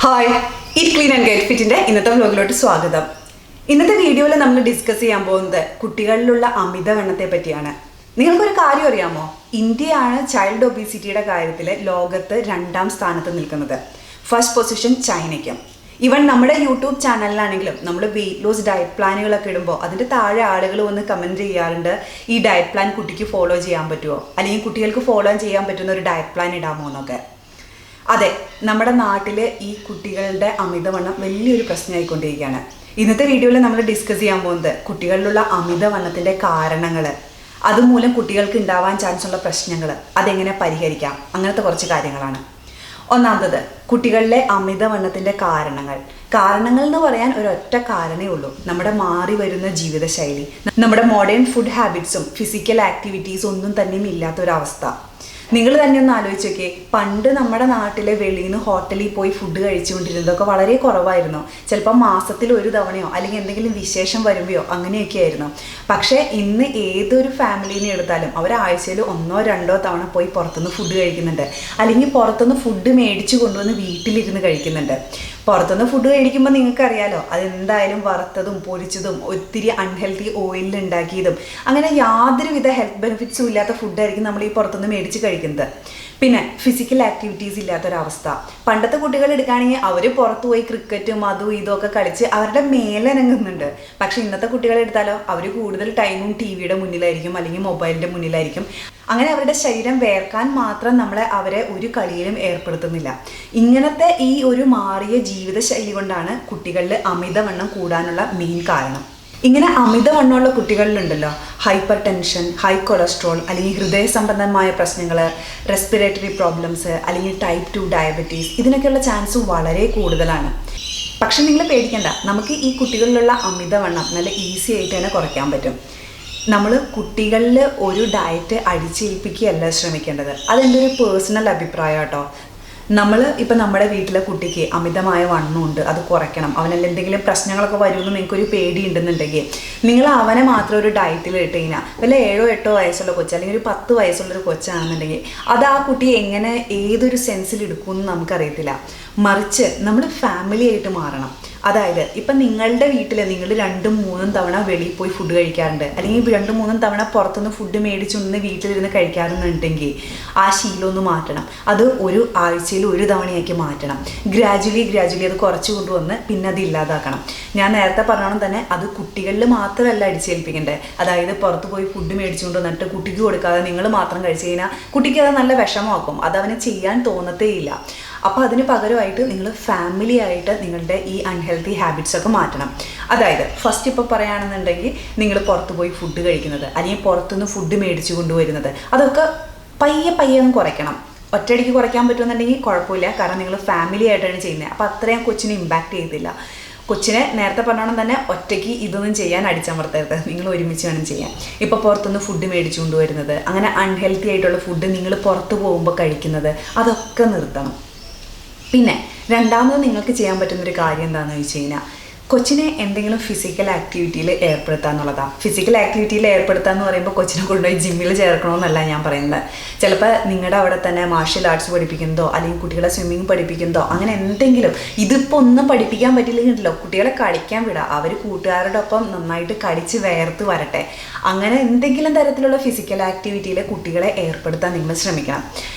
Hi, eat clean and get ഫിറ്റിൻ്റെ ഇന്നത്തെ വ്ലോഗിലോട്ട് സ്വാഗതം. ഇന്നത്തെ വീഡിയോയിൽ നമ്മൾ ഡിസ്കസ് ചെയ്യാൻ പോകുന്നത് കുട്ടികളിലുള്ള അമിതവണ്ണത്തെ പറ്റിയാണ്. നിങ്ങൾക്കൊരു കാര്യം അറിയാമോ? ഇന്ത്യയാണ് ചൈൽഡ് ഒബീസിറ്റിയുടെ കാര്യത്തിൽ ലോകത്ത് 2ാം സ്ഥാനത്ത് നിൽക്കുന്നത്. ഫസ്റ്റ് പൊസിഷൻ ചൈനയ്ക്കും. ഈവൻ നമ്മുടെ യൂട്യൂബ് ചാനലിലാണെങ്കിലും നമ്മൾ വെയിറ്റ് ലോസ് ഡയറ്റ് പ്ലാനുകളൊക്കെ ഇടുമ്പോൾ അതിൻ്റെ താഴെ ആളുകൾ വന്ന് കമൻറ്റ് ചെയ്യാറുണ്ട്, ഈ ഡയറ്റ് പ്ലാൻ കുട്ടിക്ക് ഫോളോ ചെയ്യാൻ പറ്റുമോ, അല്ലെങ്കിൽ കുട്ടികൾക്ക് ഫോളോ ചെയ്യാൻ പറ്റുന്ന ഒരു ഡയറ്റ് പ്ലാൻ ഇടാമോ എന്നൊക്കെ. അതെ, നമ്മുടെ നാട്ടിൽ ഈ കുട്ടികളുടെ അമിതവണ്ണം വലിയൊരു പ്രശ്നമായിക്കൊണ്ടിരിക്കുകയാണ്. ഇന്നത്തെ വീഡിയോയിൽ നമ്മൾ ഡിസ്കസ് ചെയ്യാൻ പോകുന്നത് കുട്ടികളിലുള്ള അമിതവണ്ണത്തിൻ്റെ കാരണങ്ങൾ, അതുമൂലം കുട്ടികൾക്ക് ഉണ്ടാവാൻ ചാൻസ് ഉള്ള പ്രശ്നങ്ങൾ, അതെങ്ങനെ പരിഹരിക്കാം, അങ്ങനത്തെ കുറച്ച് കാര്യങ്ങളാണ്. ഒന്നാമത്തത്, കുട്ടികളിലെ അമിതവണ്ണത്തിൻ്റെ കാരണങ്ങൾ എന്ന് പറയാൻ ഒരൊറ്റ കാരണമേ ഉള്ളൂ: നമ്മുടെ മാറി വരുന്ന ജീവിതശൈലി, നമ്മുടെ മോഡേൺ ഫുഡ് ഹാബിറ്റ്സും ഫിസിക്കൽ ആക്ടിവിറ്റീസും ഒന്നും തന്നെയും ഇല്ലാത്തൊരവസ്ഥ. നിങ്ങൾ തന്നെ ഒന്ന് ആലോചിച്ച് നോക്കിയേ, പണ്ട് നമ്മുടെ നാട്ടിലെ വെളിയിൽ നിന്ന് ഹോട്ടലിൽ പോയി ഫുഡ് കഴിച്ചുകൊണ്ടിരുന്നതൊക്കെ വളരെ കുറവായിരുന്നു. ചിലപ്പോൾ മാസത്തിൽ ഒരു തവണയോ അല്ലെങ്കിൽ എന്തെങ്കിലും വിശേഷം വരുമ്പോഴോ അങ്ങനെയൊക്കെ ആയിരുന്നു. പക്ഷേ ഇന്ന് ഏതൊരു ഫാമിലിനെ എടുത്താലും അവർ ആഴ്ചയിൽ 1-2 തവണ പോയി പുറത്തുനിന്ന് ഫുഡ് കഴിക്കുന്നുണ്ട്, അല്ലെങ്കിൽ പുറത്തുനിന്ന് ഫുഡ് മേടിച്ചു കൊണ്ടുവന്ന് വീട്ടിലിരുന്ന് കഴിക്കുന്നുണ്ട്. പുറത്തുനിന്ന് ഫുഡ് കഴിക്കുമ്പോൾ നിങ്ങൾക്കറിയാലോ, അതെന്തായാലും വറുത്തതും പൊരിച്ചതും ഒത്തിരി അൺഹെൽത്തി ഓയിലിൽ ഉണ്ടാക്കിയതും അങ്ങനെ യാതൊരുവിധ ഹെൽത്ത് ബെനിഫിറ്റ്സും ഇല്ലാത്ത ഫുഡായിരിക്കും നമ്മൾ ഈ പുറത്തുനിന്ന് മേടിച്ച് കഴിക്കുന്നത്. പിന്നെ ഫിസിക്കൽ ആക്ടിവിറ്റീസ് ഇല്ലാത്തൊരവസ്ഥ. പണ്ടത്തെ കുട്ടികൾ എടുക്കുകയാണെങ്കിൽ അവർ പുറത്തു പോയി ക്രിക്കറ്റും അതും ഇതൊക്കെ കളിച്ച് അവരുടെ മേലനങ്ങുന്നുണ്ട്. പക്ഷേ ഇന്നത്തെ കുട്ടികളെ എടുത്താലോ, അവർ കൂടുതൽ ടൈമും ടി വിയുടെ മുന്നിലായിരിക്കും അല്ലെങ്കിൽ മൊബൈലിൻ്റെ മുന്നിലായിരിക്കും. അങ്ങനെ അവരുടെ ശരീരം വേർക്കാൻ മാത്രം അവരെ ഒരു കളിയിലും ഏർപ്പെടുത്തുന്നില്ല. ഇങ്ങനത്തെ ഈ ഒരു മാറിയ ജീവിതശൈലി കൊണ്ടാണ് കുട്ടികളിൽ അമിതവണ്ണം കൂടാനുള്ള മെയിൻ കാരണം. ഇങ്ങനെ അമിതവണ്ണമുള്ള കുട്ടികളിലുണ്ടല്ലോ, ഹൈപ്പർ ടെൻഷൻ, ഹൈ കൊളസ്ട്രോൾ, അല്ലെങ്കിൽ ഹൃദയ സംബന്ധമായ പ്രശ്നങ്ങൾ, റെസ്പിറേറ്ററി പ്രോബ്ലംസ്, അല്ലെങ്കിൽ ടൈപ്പ് 2 ഡയബറ്റീസ്, ഇതിനൊക്കെയുള്ള ചാൻസ് വളരെ കൂടുതലാണ്. പക്ഷെ നിങ്ങൾ പേടിക്കണ്ട, നമുക്ക് ഈ കുട്ടികളിലുള്ള അമിതവണ്ണം നല്ല ഈസി ആയിട്ട് തന്നെ കുറയ്ക്കാൻ പറ്റും. നമ്മൾ കുട്ടികളിൽ ഒരു ഡയറ്റ് അടിച്ചേൽപ്പിക്കുകയല്ല ശ്രമിക്കേണ്ടത്. അതെൻ്റെ ഒരു പേഴ്സണൽ അഭിപ്രായം കേട്ടോ. ഇപ്പം നമ്മുടെ വീട്ടിലെ കുട്ടിക്ക് അമിതമായ വണ്ണമുണ്ട്, അത് കുറയ്ക്കണം, അവനല്ല എന്തെങ്കിലും പ്രശ്നങ്ങളൊക്കെ വരുമെന്ന് നിങ്ങൾക്കൊരു പേടിയുണ്ടെന്നുണ്ടെങ്കിൽ നിങ്ങൾ അവനെ മാത്രം ഒരു ഡയറ്റിൽ ഇട്ട് കഴിഞ്ഞാൽ, വല്ല 7-8 വയസ്സുള്ള കൊച്ച് അല്ലെങ്കിൽ ഒരു 10 വയസ്സുള്ളൊരു കൊച്ചാണെന്നുണ്ടെങ്കിൽ അത് ആ കുട്ടി എങ്ങനെ ഏതൊരു സെൻസിൽ എടുക്കുമെന്ന് നമുക്കറിയത്തില്ല. മറിച്ച് നമ്മൾ ഫാമിലി ആയിട്ട് മാറണം. അതായത് ഇപ്പം നിങ്ങളുടെ വീട്ടിൽ നിങ്ങൾ 2-3 തവണ വെളിയിൽ പോയി ഫുഡ് കഴിക്കാറുണ്ട്, അല്ലെങ്കിൽ 2-3 തവണ പുറത്തുനിന്ന് ഫുഡ് മേടിച്ചൊന്ന് വീട്ടിലിരുന്ന് കഴിക്കാറുണ്ടെങ്കിൽ ആ ശീലം ഒന്ന് മാറ്റണം. അത് ഒരു ആഴ്ചയിൽ 1 തവണയാക്കി മാറ്റണം. ഗ്രാജുവലി അത് കുറച്ച് കൊണ്ടുവന്ന് പിന്നെ അത് ഇല്ലാതാക്കണം. ഞാൻ നേരത്തെ പറഞ്ഞോണം തന്നെ അത് കുട്ടികളിൽ മാത്രമല്ല അടിച്ചേൽപ്പിക്കേണ്ടത്. അതായത് പുറത്ത് പോയി ഫുഡ് മേടിച്ചുകൊണ്ട് വന്നിട്ട് കുട്ടിക്ക് കൊടുക്കാതെ നിങ്ങൾ മാത്രം കഴിച്ചു കഴിഞ്ഞാൽ കുട്ടിക്ക് അത് നല്ല വിഷമമാക്കും, അത് അവന് ചെയ്യാൻ തോന്നത്തേ ഇല്ല. അപ്പോൾ അതിന് പകരമായിട്ട് നിങ്ങൾ ഫാമിലി ആയിട്ട് നിങ്ങളുടെ ഈ അൺഹെൽത്തി ഹാബിറ്റ്സൊക്കെ മാറ്റണം. അതായത് ഫസ്റ്റ് ഇപ്പോൾ പറയുകയാണെന്നുണ്ടെങ്കിൽ നിങ്ങൾ പുറത്ത് പോയി ഫുഡ് കഴിക്കുന്നത്, അല്ലെങ്കിൽ പുറത്തുനിന്ന് ഫുഡ് മേടിച്ചു കൊണ്ടുവരുന്നത്, അതൊക്കെ പയ്യെ അങ്ങ് കുറയ്ക്കണം. ഒറ്റയടിക്ക് കുറയ്ക്കാൻ പറ്റുമെന്നുണ്ടെങ്കിൽ കുഴപ്പമില്ല, കാരണം നിങ്ങൾ ഫാമിലി ആയിട്ടാണ് ചെയ്യുന്നത്. അപ്പോൾ അത്രയും കൊച്ചിനെ ഇമ്പാക്റ്റ് ചെയ്തില്ല. കൊച്ചിനെ നേരത്തെ പറഞ്ഞോണം തന്നെ ഒറ്റയ്ക്ക് ഇതൊന്നും ചെയ്യാൻ അടിച്ചമർത്തരുത്, നിങ്ങൾ ഒരുമിച്ച് വേണം ചെയ്യാൻ. ഇപ്പോൾ പുറത്തുനിന്ന് ഫുഡ് മേടിച്ചു കൊണ്ടുവരുന്നത്, അങ്ങനെ അൺഹെൽത്തി ആയിട്ടുള്ള ഫുഡ് നിങ്ങൾ പുറത്ത് പോകുമ്പോൾ കഴിക്കുന്നത്, അതൊക്കെ നിർത്തണം. പിന്നെ രണ്ടാമത് നിങ്ങൾക്ക് ചെയ്യാൻ പറ്റുന്നൊരു കാര്യം എന്താണെന്ന് വെച്ച് കഴിഞ്ഞാൽ, കൊച്ചിനെ എന്തെങ്കിലും ഫിസിക്കൽ ആക്ടിവിറ്റിയിൽ ഏർപ്പെടുത്തുക എന്നുള്ളതാണ്. ഫിസിക്കൽ ആക്ടിവിറ്റിയിൽ ഏർപ്പെടുത്തുക എന്ന് പറയുമ്പോൾ കൊച്ചിനെ കൊണ്ടുപോയി ജിമ്മിൽ ചേർക്കണമെന്നല്ല ഞാൻ പറയുന്നത്. ചിലപ്പോൾ നിങ്ങളുടെ അവിടെ തന്നെ മാർഷ്യൽ ആർട്സ് പഠിപ്പിക്കുന്നതോ അല്ലെങ്കിൽ കുട്ടികളെ സ്വിമ്മിങ് പഠിപ്പിക്കുന്നതോ അങ്ങനെ എന്തെങ്കിലും. ഇതിപ്പോൾ ഒന്നും പഠിപ്പിക്കാൻ പറ്റില്ലെങ്കിലോ കുട്ടികളെ കളിക്കാൻ വിടുക, അവർ കൂട്ടുകാരുടെ ഒപ്പം നന്നായിട്ട് കളിച്ച് വേർത്ത് വരട്ടെ. അങ്ങനെ എന്തെങ്കിലും തരത്തിലുള്ള ഫിസിക്കൽ ആക്ടിവിറ്റിയിൽ കുട്ടികളെ ഏർപ്പെടുത്താൻ നിങ്ങൾ ശ്രമിക്കണം.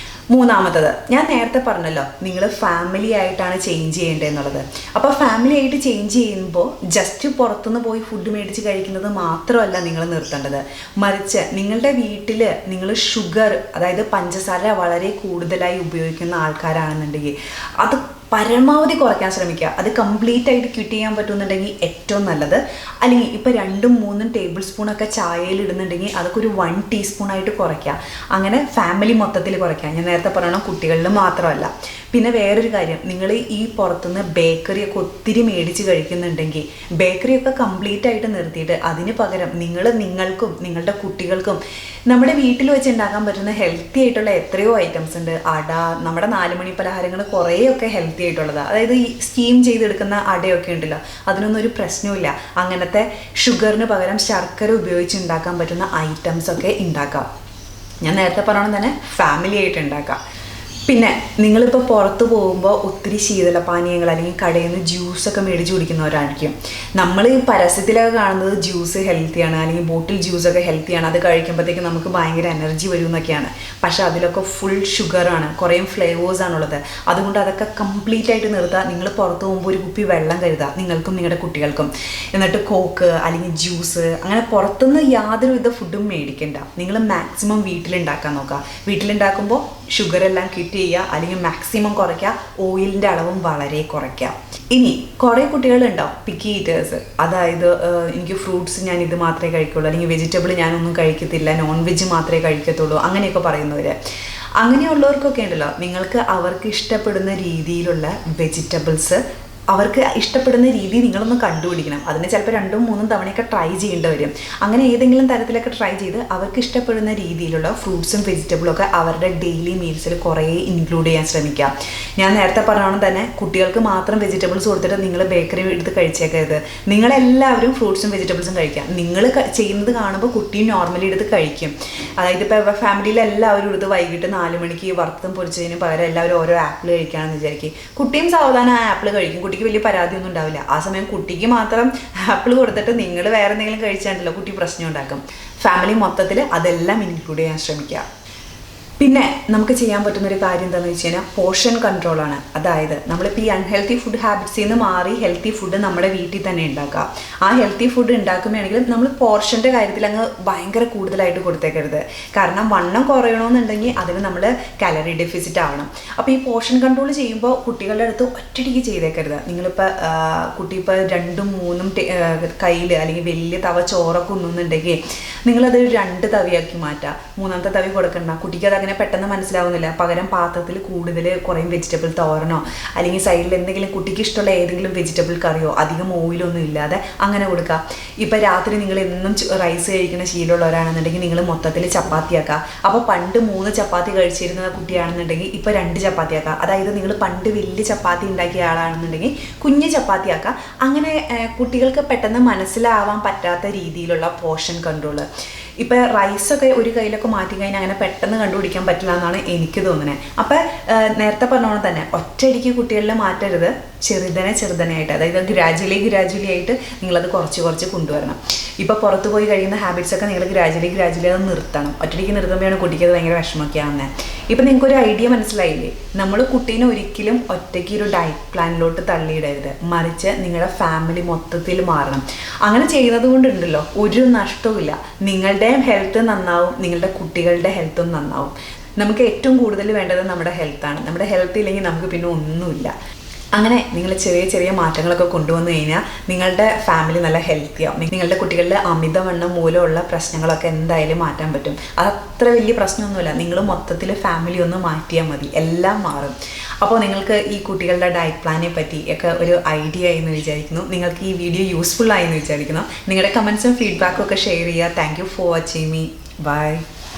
മൂന്നാമത്തത്, ഞാൻ നേരത്തെ പറഞ്ഞല്ലോ, നിങ്ങൾ ഫാമിലി ആയിട്ടാണ് ചേഞ്ച് ചെയ്യേണ്ടതെന്നുള്ളത്. അപ്പോൾ ഫാമിലി ആയിട്ട് ചേഞ്ച് ചെയ്യുമ്പോൾ ജസ്റ്റ് പുറത്തുനിന്ന് പോയി ഫുഡ് മേടിച്ച് കഴിക്കുന്നത് മാത്രമല്ല നിങ്ങൾ നിർത്തേണ്ടത്. മറിച്ച് നിങ്ങളുടെ വീട്ടിൽ നിങ്ങൾ ഷുഗർ, അതായത് പഞ്ചസാര വളരെ കൂടുതലായി ഉപയോഗിക്കുന്ന ആൾക്കാരാണെന്നുണ്ടെങ്കിൽ അത് പരമാവധി കുറയ്ക്കാൻ ശ്രമിക്കുക. അത് കംപ്ലീറ്റ് ആയിട്ട് ക്വിറ്റ് ചെയ്യാൻ പറ്റുമെന്നുണ്ടെങ്കിൽ ഏറ്റവും നല്ലത്. അല്ലെങ്കിൽ ഇപ്പോൾ 2-3 ടേബിൾ സ്പൂണൊക്കെ ചായയിൽ ഇടുന്നുണ്ടെങ്കിൽ അതൊക്കെ ഒരു 1 ടീസ്പൂണായിട്ട് കുറയ്ക്കുക. അങ്ങനെ ഫാമിലി മൊത്തത്തിൽ കുറയ്ക്കുക. ഞാൻ നേരത്തെ പറയണം, കുട്ടികളിൽ മാത്രമല്ല. പിന്നെ വേറൊരു കാര്യം, നിങ്ങൾ ഈ പുറത്തുനിന്ന് ബേക്കറിയൊക്കെ ഒത്തിരി മേടിച്ച് കഴിക്കുന്നുണ്ടെങ്കിൽ ബേക്കറിയൊക്കെ കംപ്ലീറ്റ് ആയിട്ട് നിർത്തിയിട്ട് അതിന് പകരം നിങ്ങൾക്കും നിങ്ങളുടെ കുട്ടികൾക്കും നമ്മുടെ വീട്ടിൽ വെച്ച് ഉണ്ടാക്കാൻ പറ്റുന്ന ഹെൽത്തി ആയിട്ടുള്ള എത്രയോ ഐറ്റംസ് ഉണ്ട്. അട, നമ്മുടെ 4 മണി പലഹാരങ്ങൾ കുറേയൊക്കെ ഹെൽത്തി ആയിട്ടുള്ളതാണ്. അതായത് ഈ സ്റ്റീം ചെയ്തെടുക്കുന്ന അടയൊക്കെ ഉണ്ടല്ലോ, അതിനൊന്നും ഒരു പ്രശ്നമില്ല. അങ്ങനത്തെ ഷുഗറിന് പകരം ശർക്കര ഉപയോഗിച്ച് ഉണ്ടാക്കാൻ പറ്റുന്ന ഐറ്റംസൊക്കെ ഉണ്ടാക്കാം. ഞാൻ നേരത്തെ പറഞ്ഞോണം തന്നെ ഫാമിലി ആയിട്ട് ഉണ്ടാക്കാം. പിന്നെ നിങ്ങളിപ്പോൾ പുറത്ത് പോകുമ്പോൾ ഒത്തിരി ശീതളപാനീയങ്ങൾ അല്ലെങ്കിൽ കടയിൽ നിന്ന് ജ്യൂസൊക്കെ മേടിച്ച് കുടിക്കുന്നവരായിരിക്കും. നമ്മൾ ഈ പരസ്യത്തിലൊക്കെ കാണുന്നത് ജ്യൂസ് ഹെൽത്തിയാണ് അല്ലെങ്കിൽ ബോട്ടിൽ ജ്യൂസൊക്കെ ഹെൽത്തിയാണ്, അത് കഴിക്കുമ്പോഴത്തേക്ക് നമുക്ക് ഭയങ്കര എനർജി വരും എന്നൊക്കെയാണ്. പക്ഷേ അതിലൊക്കെ ഫുൾ ഷുഗറാണ്, കുറേ ഫ്ലേവേഴ്സാണുള്ളത്. അതുകൊണ്ട് അതൊക്കെ കംപ്ലീറ്റ് ആയിട്ട് നിർത്തുക. നിങ്ങൾ പുറത്ത് പോകുമ്പോൾ ഒരു കുപ്പി വെള്ളം കരുതുക, നിങ്ങൾക്കും നിങ്ങളുടെ കുട്ടികൾക്കും. എന്നിട്ട് കോക്ക് അല്ലെങ്കിൽ ജ്യൂസ് അങ്ങനെ പുറത്തുനിന്ന് യാതൊരുവിധ ഫുഡും മേടിക്കണ്ട. നിങ്ങൾ മാക്സിമം വീട്ടിലുണ്ടാക്കാൻ നോക്കുക. വീട്ടിലുണ്ടാക്കുമ്പോൾ ഷുഗറെല്ലാം കിറ്റ് ചെയ്യുക അല്ലെങ്കിൽ മാക്സിമം കുറയ്ക്കുക, ഓയിലിൻ്റെ അളവും വളരെ കുറയ്ക്കുക. ഇനി കുറേ കുട്ടികളുണ്ടാവും പിക്കി ഈറ്റേഴ്സ്, അതായത് എനിക്ക് ഫ്രൂട്ട്സ് ഞാൻ ഇത് മാത്രമേ കഴിക്കുള്ളൂ അല്ലെങ്കിൽ വെജിറ്റബിൾ ഞാനൊന്നും കഴിക്കത്തില്ല, നോൺ വെജ് മാത്രമേ കഴിക്കത്തുള്ളൂ അങ്ങനെയൊക്കെ പറയുന്നവർ. അങ്ങനെയുള്ളവർക്കൊക്കെ ഉണ്ടല്ലോ, നിങ്ങൾക്ക് അവർക്ക് ഇഷ്ടപ്പെടുന്ന രീതിയിലുള്ള വെജിറ്റബിൾസ് അവർക്ക് ഇഷ്ടപ്പെടുന്ന രീതി നിങ്ങളൊന്ന് കണ്ടുപിടിക്കണം. അതിന് ചിലപ്പോൾ 2-3 തവണയൊക്കെ ട്രൈ ചെയ്യേണ്ടി വരും. അങ്ങനെ ഏതെങ്കിലും തരത്തിലൊക്കെ ട്രൈ ചെയ്ത് അവർക്ക് ഇഷ്ടപ്പെടുന്ന രീതിയിലുള്ള ഫ്രൂട്ട്സും വെജിറ്റബിളും ഒക്കെ അവരുടെ ഡെയിലി മീൽസിൽ കുറേ ഇൻക്ലൂഡ് ചെയ്യാൻ ശ്രമിക്കുക. ഞാൻ നേരത്തെ പറഞ്ഞോണം തന്നെ കുട്ടികൾക്ക് മാത്രം വെജിറ്റബിൾസ് കൊടുത്തിട്ട് നിങ്ങൾ ബേക്കറി എടുത്ത് കഴിച്ചേക്കരുത്. നിങ്ങളെല്ലാവരും ഫ്രൂട്ട്സും വെജിറ്റബിൾസും കഴിക്കുക. നിങ്ങൾ ചെയ്യുന്നത് കാണുമ്പോൾ കുട്ടിയും നോർമലി എടുത്ത് കഴിക്കും. അതായത് ഇപ്പോൾ ഫാമിലിയിൽ എല്ലാവരും എടുത്ത് വൈകിട്ട് 4 മണിക്ക് വറുത്തും പൊരിച്ചതിന് പകരം എല്ലാവരും ഓരോ ആപ്പിൾ കഴിക്കുകയാണെന്ന് വിചാരിക്കും. കുട്ടിയും സാവധാനം ആ ആപ്പിൾ കഴിക്കും. കുട്ടിക്ക് വലിയ പരാതിയൊന്നും ഉണ്ടാവില്ല. ആ സമയം കുട്ടിക്ക് മാത്രം ആപ്പിൾ കൊടുത്തിട്ട് നിങ്ങൾ വേറെ എന്തെങ്കിലും കഴിച്ചാണ്ടല്ലോ കുട്ടി പ്രശ്നം ഉണ്ടാക്കും. ഫാമിലി മൊത്തത്തിൽ അതെല്ലാം ഇൻക്ലൂഡ് ചെയ്യാൻ ശ്രമിക്കുക. പിന്നെ നമുക്ക് ചെയ്യാൻ പറ്റുന്നൊരു കാര്യം എന്താണെന്ന് വെച്ച് കഴിഞ്ഞാൽ പോർഷൻ കൺട്രോളാണ്. അതായത് നമ്മളിപ്പോൾ ഈ അൺഹെൽത്തി ഫുഡ് ഹാബിറ്റ്സിൽ നിന്ന് മാറി ഹെൽത്തി ഫുഡ് നമ്മുടെ വീട്ടിൽ തന്നെ ഉണ്ടാക്കുക. ആ ഹെൽത്തി ഫുഡ് ഉണ്ടാക്കുകയാണെങ്കിൽ നമ്മൾ പോർഷൻ്റെ കാര്യത്തിൽ അങ്ങ് ഭയങ്കര കൂടുതലായിട്ട് കൊടുത്തേക്കരുത്. കാരണം വണ്ണം കുറയണമെന്നുണ്ടെങ്കിൽ അതിന് നമ്മൾ കാലറി ഡെഫിസിറ്റ് ആവണം. അപ്പോൾ ഈ പോർഷൻ കൺട്രോൾ ചെയ്യുമ്പോൾ കുട്ടികളുടെ അടുത്ത് ഒറ്റയടിക്ക് ചെയ്തേക്കരുത്. നിങ്ങളിപ്പോൾ കുട്ടി ഇപ്പോൾ 2-3 കയ്യിൽ അല്ലെങ്കിൽ വലിയ തവ ചോറൊക്കെ ഉണ്ണുന്നുണ്ടെങ്കിൽ നിങ്ങളത് 2 തവിയാക്കി മാറ്റുക. 3ാമത്തെ തവി കൊടുക്കണ്ട. കുട്ടിക്ക് അതങ്ങനെ പെട്ടെന്ന് മനസ്സിലാവുന്നില്ല. പകരം പാത്രത്തിൽ കൂടുതൽ കുറേ വെജിറ്റബിൾ തോരനോ അല്ലെങ്കിൽ സൈഡിൽ എന്തെങ്കിലും കുട്ടിക്ക് ഇഷ്ടമുള്ള ഏതെങ്കിലും വെജിറ്റബിൾ കറിയോ അധികം ഓയിലൊന്നും ഇല്ലാതെ അങ്ങനെ കൊടുക്കുക. ഇപ്പോൾ രാത്രി നിങ്ങൾ എന്നും റൈസ് കഴിക്കുന്ന ശീലമുള്ളവരാണെന്നുണ്ടെങ്കിൽ നിങ്ങൾ മൊത്തത്തിൽ ചപ്പാത്തിയാക്കുക. അപ്പോൾ പണ്ട് 3 ചപ്പാത്തി കഴിച്ചിരുന്ന കുട്ടിയാണെന്നുണ്ടെങ്കിൽ ഇപ്പോൾ 2 ചപ്പാത്തിയാക്കുക. അതായത് നിങ്ങൾ പണ്ട് വലിയ ചപ്പാത്തി ഉണ്ടാക്കിയ ആളാണെന്നുണ്ടെങ്കിൽ കുഞ്ഞ് ചപ്പാത്തിയാക്കുക. അങ്ങനെ കുട്ടികൾക്ക് പെട്ടെന്ന് മനസ്സിലാവാൻ പറ്റാത്ത രീതിയിലുള്ള പോർഷൻ കൺട്രോൾ. ഇപ്പോൾ റൈസൊക്കെ ഒരു കയ്യിലൊക്കെ മാറ്റി കഴിഞ്ഞാൽ അങ്ങനെ പെട്ടെന്ന് കണ്ടുപിടിക്കാൻ പറ്റില്ല എന്നാണ് എനിക്ക് തോന്നുന്നത്. അപ്പോൾ നേരത്തെ പറഞ്ഞോണം തന്നെ ഒറ്റയടിക്ക് കുട്ടികളിൽ മാറ്റരുത്. ചെറുതനായിട്ട്, അതായത് ഗ്രാജുവലി ആയിട്ട് നിങ്ങളത് കുറച്ച് കൊണ്ടുവരണം. ഇപ്പോൾ പുറത്ത് പോയി കഴിയുന്ന ഹാബിറ്റ്സൊക്കെ നിങ്ങൾ ഗ്രാജുവലി അത് നിർത്തണം. ഒറ്റയടിക്ക് നിർത്തുമ്പോഴാണ് കുട്ടിക്ക് അത് ഭയങ്കര വിഷമമൊക്കെ ആവുന്നത്. ഇപ്പം നിങ്ങൾക്കൊരു ഐഡിയ മനസ്സിലായില്ലേ? നമ്മൾ കുട്ടീനെ ഒരിക്കലും ഒറ്റയ്ക്ക് ഒരു ഡയറ്റ് പ്ലാനിലോട്ട് തള്ളിയിടരുത്. മറിച്ച് നിങ്ങളുടെ ഫാമിലി മൊത്തത്തിൽ മാറണം. അങ്ങനെ ചെയ്യുന്നത് കൊണ്ടുണ്ടല്ലോ ഒരു നഷ്ടവുമില്ല. നിങ്ങളുടെ ഹെൽത്ത് നന്നാവും, നിങ്ങളുടെ കുട്ടികളുടെ ഹെൽത്തും നന്നാവും. നമുക്ക് ഏറ്റവും കൂടുതൽ വേണ്ടത് നമ്മുടെ ഹെൽത്താണ്. നമ്മുടെ ഹെൽത്ത് ഇല്ലെങ്കിൽ നമുക്ക് പിന്നെ ഒന്നുമില്ല. അങ്ങനെ നിങ്ങൾ ചെറിയ മാറ്റങ്ങളൊക്കെ കൊണ്ടുവന്നു കഴിഞ്ഞാൽ നിങ്ങളുടെ ഫാമിലി നല്ല ഹെൽത്തിയാവും. നിങ്ങളുടെ കുട്ടികളുടെ അമിതവണ്ണം മൂലമുള്ള പ്രശ്നങ്ങളൊക്കെ എന്തായാലും മാറ്റാൻ പറ്റും. അതത്ര വലിയ പ്രശ്നമൊന്നുമില്ല. നിങ്ങൾ മൊത്തത്തിൽ ഫാമിലി ഒന്ന് മാറ്റിയാൽ മതി, എല്ലാം മാറും. അപ്പോൾ നിങ്ങൾക്ക് ഈ കുട്ടികളുടെ ഡയറ്റ് പ്ലാനെ പറ്റി ഒക്കെ ഒരു ഐഡിയ ആയെന്ന് വിചാരിക്കുന്നു. നിങ്ങൾക്ക് ഈ വീഡിയോ യൂസ്ഫുൾ ആയെന്ന് വിചാരിക്കുന്നു. നിങ്ങളുടെ കമൻസും ഫീഡ്ബാക്കും ഒക്കെ ഷെയർ ചെയ്യുക. Thank you for watching me. By.